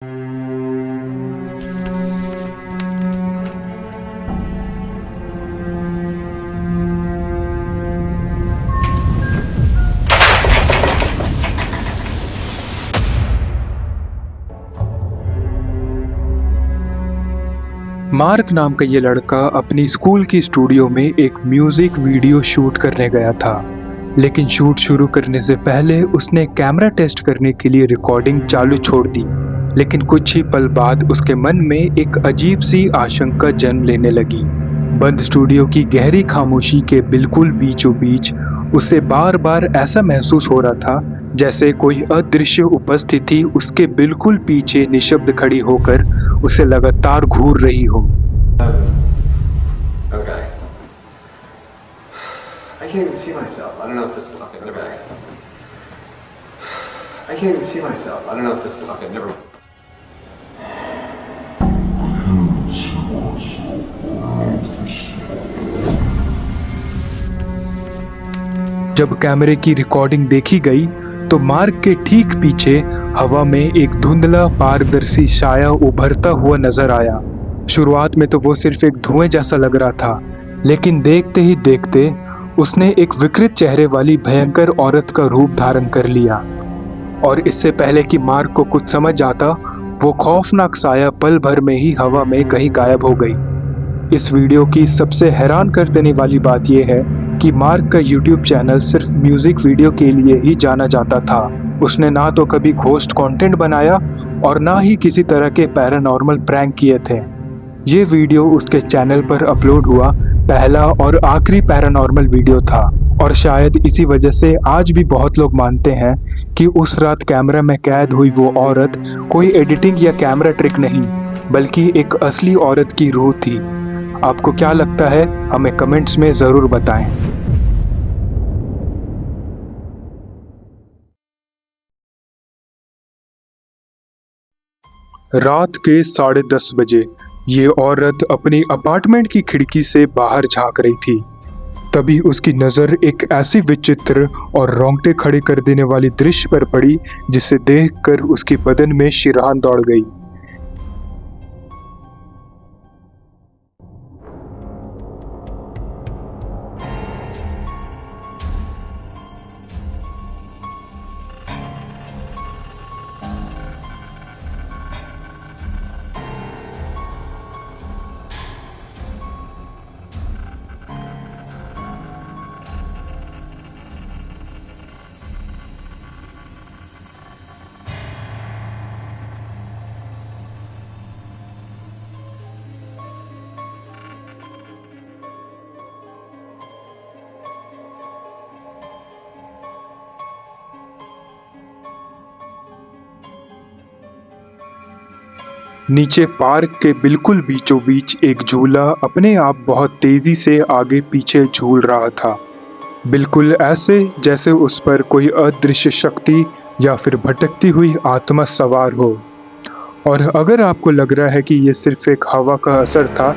Mark नाम का ये लड़का अपनी स्कूल की स्टूडियो में एक म्यूजिक वीडियो शूट करने गया था। लेकिन शूट शुरू करने से पहले उसने कैमरा टेस्ट करने के लिए रिकॉर्डिंग चालू छोड़ दी। लेकिन कुछ ही पल बाद उसके मन में एक अजीब सी आशंका जन्म लेने लगी। बंद स्टूडियो की गहरी खामोशी के बिल्कुल बीचों बीच उसे बार बार ऐसा महसूस हो रहा था जैसे कोई अदृश्य उपस्थिति उसके बिल्कुल पीछे निशब्द खड़ी होकर उसे लगातार घूर रही हो। Okay. I can't even see myself. I don't know if this is okay. I can't even see myself. I don't know if this is okay. Never mind. जब कैमरे की रिकॉर्डिंग देखी गई तो मार्क के ठीक पीछे हवा में एक धुंधला पारदर्शी साया उभरता हुआ नजर आया। शुरुआत में तो वो सिर्फ एक धुएं जैसा लग रहा था, लेकिन देखते ही देखते उसने एक विकृत चेहरे वाली भयंकर औरत का रूप धारण कर लिया। और इससे पहले कि मार्क को कुछ समझ आता, वो खौफनाक साया पल भर में ही हवा में कहीं गायब हो गई। इस वीडियो की सबसे हैरान कर देने वाली बात यह है कि मार्क का YouTube चैनल सिर्फ म्यूजिक वीडियो के लिए ही जाना जाता था। उसने ना तो कभी घोस्ट कंटेंट बनाया और ना ही किसी तरह के पैरानॉर्मल प्रैंक किए थे। ये वीडियो उसके चैनल पर अपलोड हुआ पहला और आखिरी पैरानॉर्मल वीडियो था। और शायद इसी वजह से आज भी बहुत लोग मानते हैं कि उस रात कैमरा में कैद हुई वो औरत कोई एडिटिंग या कैमरा ट्रिक नहीं, बल्कि एक असली औरत की रूह थी। आपको क्या लगता है? हमें कमेंट्स में जरूर बताएं। रात के 10:30 बजे ये औरत अपनी अपार्टमेंट की खिड़की से बाहर झांक रही थी। तभी उसकी नजर एक ऐसी विचित्र और रोंगटे खड़े कर देने वाली दृश्य पर पड़ी जिसे देखकर उसके बदन में शिहरान दौड़ गई। नीचे पार्क के बिल्कुल बीचों बीच एक झूला अपने आप बहुत तेजी से आगे पीछे झूल रहा था, बिल्कुल ऐसे जैसे उस पर कोई अदृश्य शक्ति या फिर भटकती हुई आत्मा सवार हो। और अगर आपको लग रहा है कि ये सिर्फ एक हवा का असर था,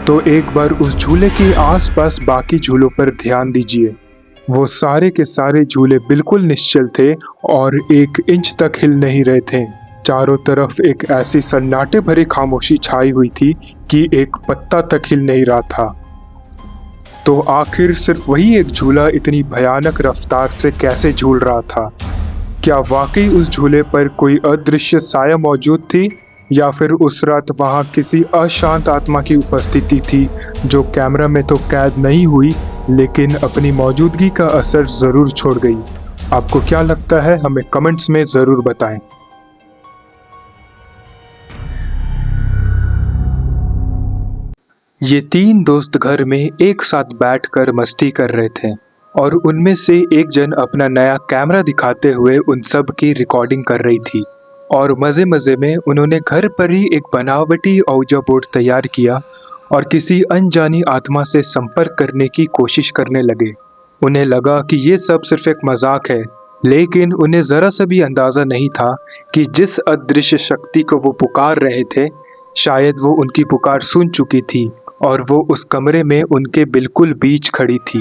तो एक बार उस झूले के आसपास बाकी झूलों पर ध्यान दीजिए। वो सारे के सारे झूले बिल्कुल निश्चल थे और 1 इंच तक हिल नहीं रहे थे। चारों तरफ एक ऐसी सन्नाटे भरी खामोशी छाई हुई थी कि एक पत्ता तक हिल नहीं रहा था। तो आखिर सिर्फ वही एक झूला इतनी भयानक रफ्तार से कैसे झूल रहा था? क्या वाकई उस झूले पर कोई अदृश्य साया मौजूद थी, या फिर उस रात वहां किसी अशांत आत्मा की उपस्थिति थी जो कैमरा में तो कैद नहीं हुई, लेकिन अपनी मौजूदगी का असर जरूर छोड़ गई? आपको क्या लगता है? हमें कमेंट्स में जरूर बताएं। ये 3 दोस्त घर में एक साथ बैठकर मस्ती कर रहे थे और उनमें से एक जन अपना नया कैमरा दिखाते हुए उन सब की रिकॉर्डिंग कर रही थी। और मज़े मज़े में उन्होंने घर पर ही एक बनावटी औजा बोर्ड तैयार किया और किसी अनजानी आत्मा से संपर्क करने की कोशिश करने लगे। उन्हें लगा कि ये सब सिर्फ एक मजाक है, लेकिन उन्हें ज़रा सा भी अंदाज़ा नहीं था कि जिस अदृश्य शक्ति को वो पुकार रहे थे, शायद वो उनकी पुकार सुन चुकी थी और वो उस कमरे में उनके बिल्कुल बीच खड़ी थी।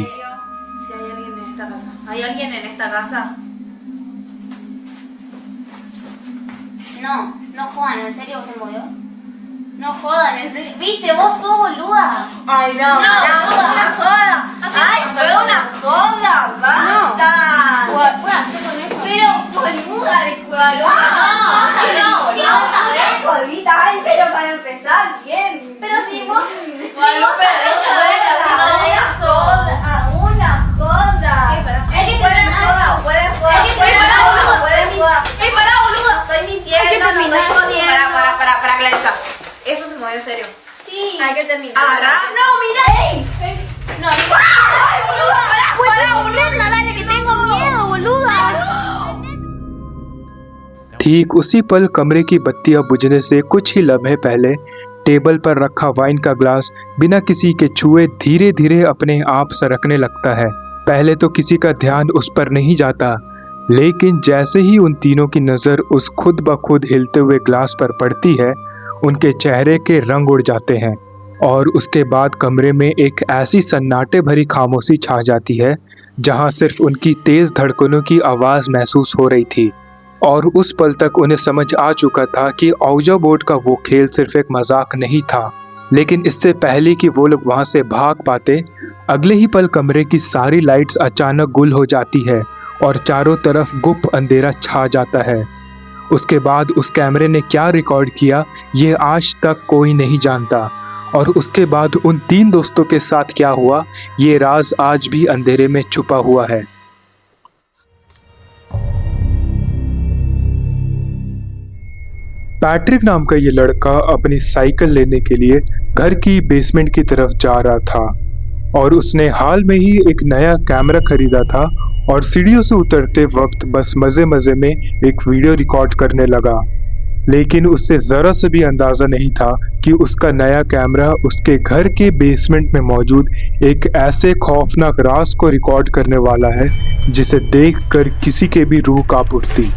No, no jodan, ¿en serio se movió? No jodan, ¿en serio? ¿Viste? Vos sos boluda. Ay, no, No, fue una joda. Ay, fue una joda, basta. ¿Puedo hacer con eso? Pero, boluda, disculpa. No, sí, vamos a ver. Jodita, ay, pero para empezar, bien. Pero si vos... Bueno, pero eso es una joda. Hay que Fuera terminar joda, esto. fuera joda, Hay que fuera terminar joda, esto. fuera joda. ¡Ey, pará, boluda! Estoy Hay que mintiendo, no terminar estoy esto. jodiendo. Para, Clarisa. Eso se movió en serio. Sí. Hay que terminar. ¿Ahora? No, mira. ¡Ey! No, ¡Ay, boluda! ¡Para, boluda! dale, que tengo miedo, boluda. ठीक उसी पल कमरे की बत्तियां बुझने से कुछ ही लम्हे पहले टेबल पर रखा वाइन का ग्लास बिना किसी के छुए धीरे धीरे अपने आप सरकने लगता है। पहले तो किसी का ध्यान उस पर नहीं जाता, लेकिन जैसे ही उन तीनों की नज़र उस खुद ब खुद हिलते हुए ग्लास पर पड़ती है, उनके चेहरे के रंग उड़ जाते हैं और उसके बाद कमरे में एक ऐसी सन्नाटे भरी खामोशी छा जाती है जहां सिर्फ उनकी तेज़ धड़कनों की आवाज़ महसूस हो रही थी। और उस पल तक उन्हें समझ आ चुका था कि औजा बोर्ड का वो खेल सिर्फ एक मजाक नहीं था। लेकिन इससे पहले कि वो लोग वहां से भाग पाते, अगले ही पल कमरे की सारी लाइट्स अचानक गुल हो जाती है और चारों तरफ गुप्त अंधेरा छा जाता है। उसके बाद उस कैमरे ने क्या रिकॉर्ड किया ये आज तक कोई नहीं जानता, और उसके बाद उन तीन दोस्तों के साथ क्या हुआ ये राज आज भी अंधेरे में छुपा हुआ है। पैट्रिक नाम का ये लड़का अपनी साइकिल लेने के लिए घर की बेसमेंट की तरफ जा रहा था और उसने हाल में ही एक नया कैमरा खरीदा था और सीढ़ियों से उतरते वक्त बस मजे मजे में एक वीडियो रिकॉर्ड करने लगा। लेकिन उससे जरा से भी अंदाजा नहीं था कि उसका नया कैमरा उसके घर के बेसमेंट में मौजूद एक ऐसे खौफनाक राज को रिकॉर्ड करने वाला है जिसे देखकर किसी के भी रूह कांप उठती।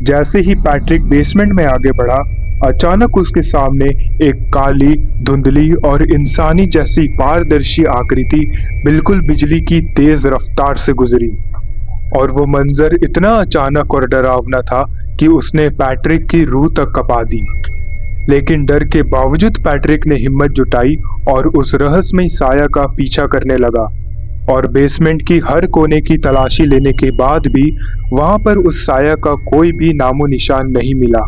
जैसे ही पैट्रिक बेसमेंट में आगे बढ़ा, अचानक उसके सामने एक काली, धुंधली और इंसानी जैसी पारदर्शी आकृति बिल्कुल बिजली की तेज रफ्तार से गुजरी। और वो मंजर इतना अचानक और डरावना था कि उसने पैट्रिक की रूह तक कपा दी। लेकिन डर के बावजूद पैट्रिक ने हिम्मत जुटाई और उस रहस्यमय साया का पीछा करने लगा। और बेसमेंट की हर कोने की तलाशी लेने के बाद भी वहां पर उस साया का कोई भी नामो निशान नहीं मिला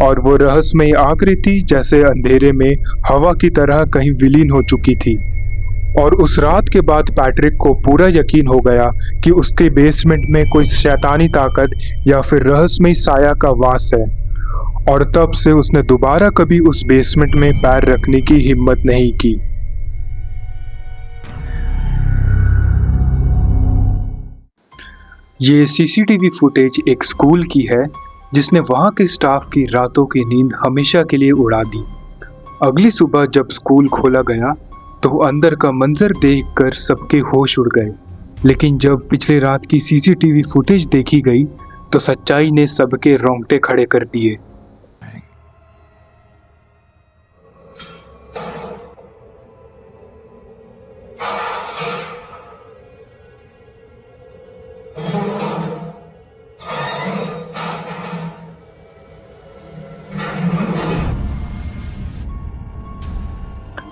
और वो रहस्यमय आकृति जैसे अंधेरे में हवा की तरह कहीं विलीन हो चुकी थी। और उस रात के बाद पैट्रिक को पूरा यकीन हो गया कि उसके बेसमेंट में कोई शैतानी ताकत या फिर रहस्यमय साया का वास है, और तब से उसने दोबारा कभी उस बेसमेंट में पैर रखने की हिम्मत नहीं की। ये सीसीटीवी फुटेज एक स्कूल की है जिसने वहाँ के स्टाफ की रातों की नींद हमेशा के लिए उड़ा दी। अगली सुबह जब स्कूल खोला गया तो अंदर का मंजर देखकर सबके होश उड़ गए। लेकिन जब पिछले रात की सीसीटीवी फुटेज देखी गई तो सच्चाई ने सबके रोंगटे खड़े कर दिए।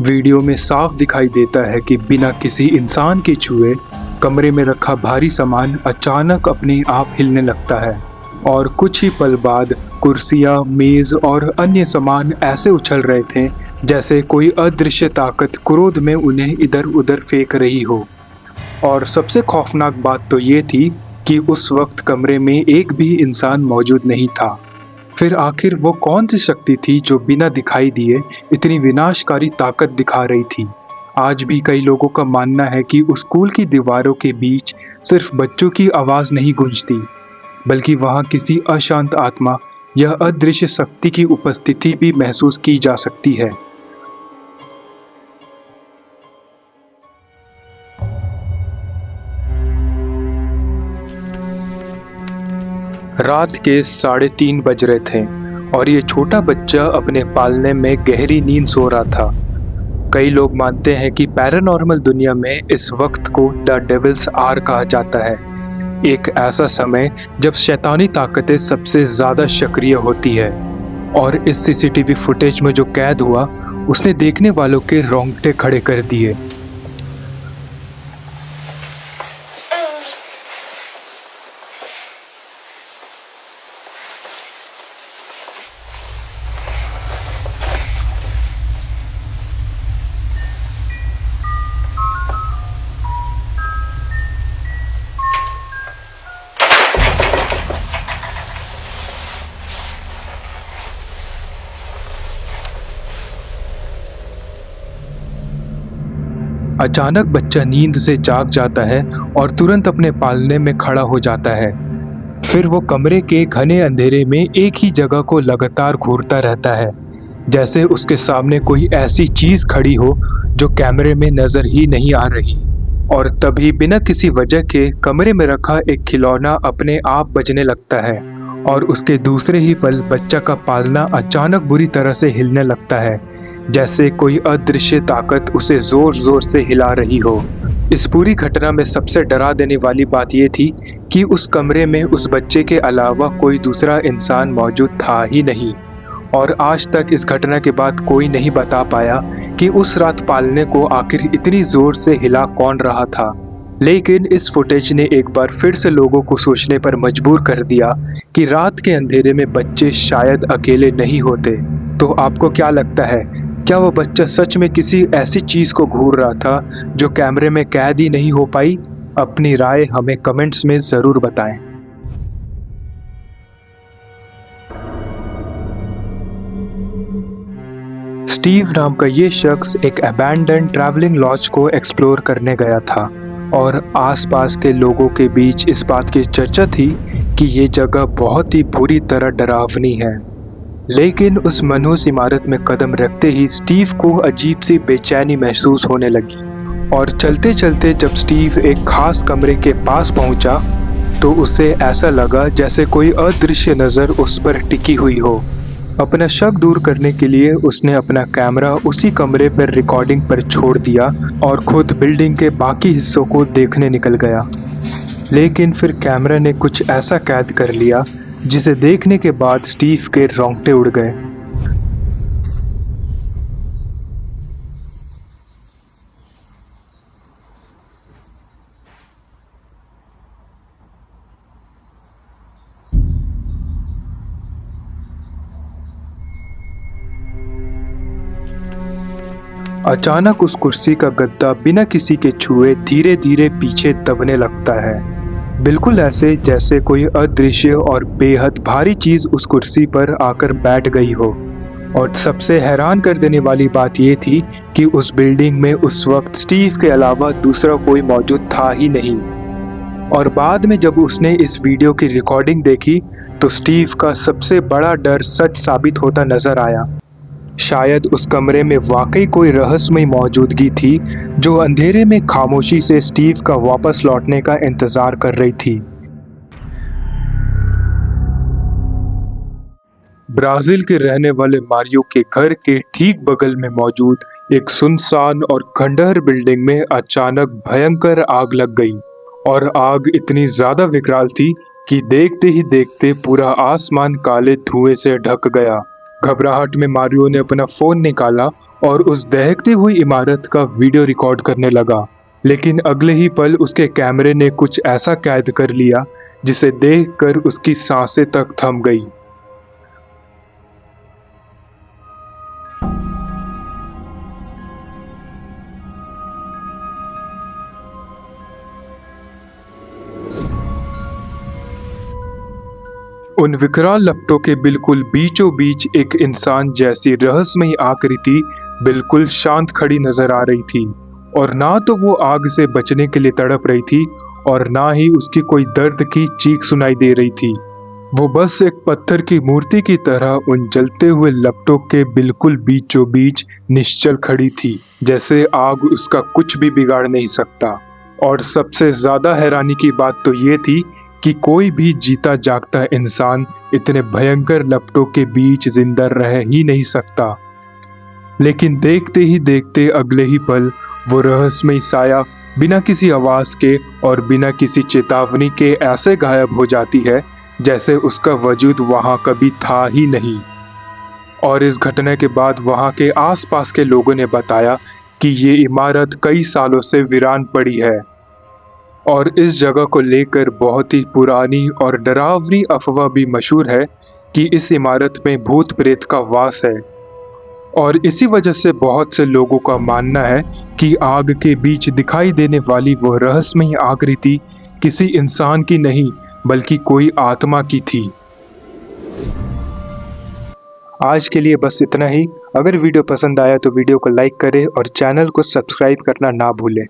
वीडियो में साफ दिखाई देता है कि बिना किसी इंसान के छुए कमरे में रखा भारी सामान अचानक अपने आप हिलने लगता है और कुछ ही पल बाद कुर्सियां, मेज और अन्य सामान ऐसे उछल रहे थे जैसे कोई अदृश्य ताकत क्रोध में उन्हें इधर उधर फेंक रही हो। और सबसे खौफनाक बात तो ये थी कि उस वक्त कमरे में एक भी इंसान मौजूद नहीं था। फिर आखिर वो कौन सी शक्ति थी जो बिना दिखाई दिए इतनी विनाशकारी ताकत दिखा रही थी? आज भी कई लोगों का मानना है कि उस स्कूल की दीवारों के बीच सिर्फ बच्चों की आवाज़ नहीं गूंजती, बल्कि वहाँ किसी अशांत आत्मा या अदृश्य शक्ति की उपस्थिति भी महसूस की जा सकती है। रात के 3:30 बज रहे थे और ये छोटा बच्चा अपने पालने में गहरी नींद सो रहा था। कई लोग मानते हैं कि पैरानॉर्मल दुनिया में इस वक्त को द डेविल्स आवर कहा जाता है, एक ऐसा समय जब शैतानी ताकतें सबसे ज़्यादा सक्रिय होती है। और इस सीसीटीवी फुटेज में जो कैद हुआ उसने देखने वालों के रोंगटे खड़े कर दिए। अचानक बच्चा नींद से जाग जाता है और तुरंत अपने पालने में खड़ा हो जाता है। फिर वो कमरे के घने अंधेरे में एक ही जगह को लगातार घूरता रहता है, जैसे उसके सामने कोई ऐसी चीज खड़ी हो जो कैमरे में नजर ही नहीं आ रही। और तभी बिना किसी वजह के कमरे में रखा एक खिलौना अपने आप बजने लगता है और उसके दूसरे ही पल बच्चा का पालना अचानक बुरी तरह से हिलने लगता है, जैसे कोई अदृश्य ताकत उसे जोर जोर से हिला रही हो। इस पूरी घटना में सबसे डरा देने वाली बात यह थी कि उस कमरे में उस बच्चे के अलावा कोई दूसरा इंसान मौजूद था ही नहीं। और आज तक इस घटना के बाद कोई नहीं बता पाया कि उस रात पालने को आखिर इतनी जोर से हिला कौन रहा था। लेकिन इस फुटेज ने एक बार फिर से लोगों को सोचने पर मजबूर कर दिया कि रात के अंधेरे में बच्चे शायद अकेले नहीं होते। तो आपको क्या लगता है, क्या वो बच्चा सच में किसी ऐसी चीज को घूर रहा था जो कैमरे में कैद ही नहीं हो पाई? अपनी राय हमें कमेंट्स में जरूर बताएं। स्टीव नाम का ये शख्स एक अबैंडन ट्रैवलिंग लॉज को एक्सप्लोर करने गया था और आसपास के लोगों के बीच इस बात की चर्चा थी कि ये जगह बहुत ही बुरी तरह डरावनी है। लेकिन उस मनहूस इमारत में कदम रखते ही स्टीव को अजीब सी बेचैनी महसूस होने लगी। और चलते चलते जब स्टीव एक खास कमरे के पास पहुंचा तो उसे ऐसा लगा जैसे कोई अदृश्य नज़र उस पर टिकी हुई हो। अपना शक दूर करने के लिए उसने अपना कैमरा उसी कमरे पर रिकॉर्डिंग पर छोड़ दिया और खुद बिल्डिंग के बाकी हिस्सों को देखने निकल गया। लेकिन फिर कैमरा ने कुछ ऐसा कैद कर लिया जिसे देखने के बाद स्टीव के रोंगटे उड़ गए। अचानक उस कुर्सी का गद्दा बिना किसी के छुए धीरे धीरे पीछे दबने लगता है, बिल्कुल ऐसे जैसे कोई अदृश्य और बेहद भारी चीज उस कुर्सी पर आकर बैठ गई हो। और सबसे हैरान कर देने वाली बात यह थी कि उस बिल्डिंग में उस वक्त स्टीव के अलावा दूसरा कोई मौजूद था ही नहीं। और बाद में जब उसने इस वीडियो की रिकॉर्डिंग देखी तो स्टीव का सबसे बड़ा डर सच साबित होता नजर आया। शायद उस कमरे में वाकई कोई रहस्यमय मौजूदगी थी जो अंधेरे में खामोशी से स्टीव का वापस लौटने का इंतजार कर रही थी। ब्राजील के रहने वाले मारियो के घर के ठीक बगल में मौजूद एक सुनसान और खंडहर बिल्डिंग में अचानक भयंकर आग लग गई। और आग इतनी ज्यादा विकराल थी कि देखते ही देखते पूरा आसमान काले धुएं से ढक गया। घबराहट में मारियो ने अपना फोन निकाला और उस दहकती हुई इमारत का वीडियो रिकॉर्ड करने लगा। लेकिन अगले ही पल उसके कैमरे ने कुछ ऐसा कैद कर लिया जिसे देखकर उसकी सांसें तक थम गई। उन विकराल लपटों के बिल्कुल बीचों बीच एक इंसान जैसी रहस्यमयी आकृति बिल्कुल शांत खड़ी नजर आ रही थी, और ना तो वो आग से बचने के लिए तड़प रही थी और ना ही उसकी कोई दर्द की चीख सुनाई दे रही थी। वो बस एक पत्थर की मूर्ति की तरह उन जलते हुए लपटों के बिल्कुल बीचों बीच निश्चल खड़ी थी, जैसे आग उसका कुछ भी बिगाड़ नहीं सकता। और सबसे ज्यादा हैरानी की बात तो ये थी कि कोई भी जीता जागता इंसान इतने भयंकर लपटों के बीच जिंदा रह ही नहीं सकता। लेकिन देखते ही देखते अगले ही पल वो रहस्यमयी साया बिना किसी आवाज के और बिना किसी चेतावनी के ऐसे गायब हो जाती है जैसे उसका वजूद वहां कभी था ही नहीं। और इस घटना के बाद वहां के आसपास के लोगों ने बताया कि ये इमारत कई सालों से वीरान पड़ी है, और इस जगह को लेकर बहुत ही पुरानी और डरावनी अफवाह भी मशहूर है कि इस इमारत में भूत प्रेत का वास है। और इसी वजह से बहुत से लोगों का मानना है कि आग के बीच दिखाई देने वाली वो रहस्यमयी आकृति किसी इंसान की नहीं बल्कि कोई आत्मा की थी। आज के लिए बस इतना ही। अगर वीडियो पसंद आया तो वीडियो को लाइक करें और चैनल को सब्सक्राइब करना ना भूलें।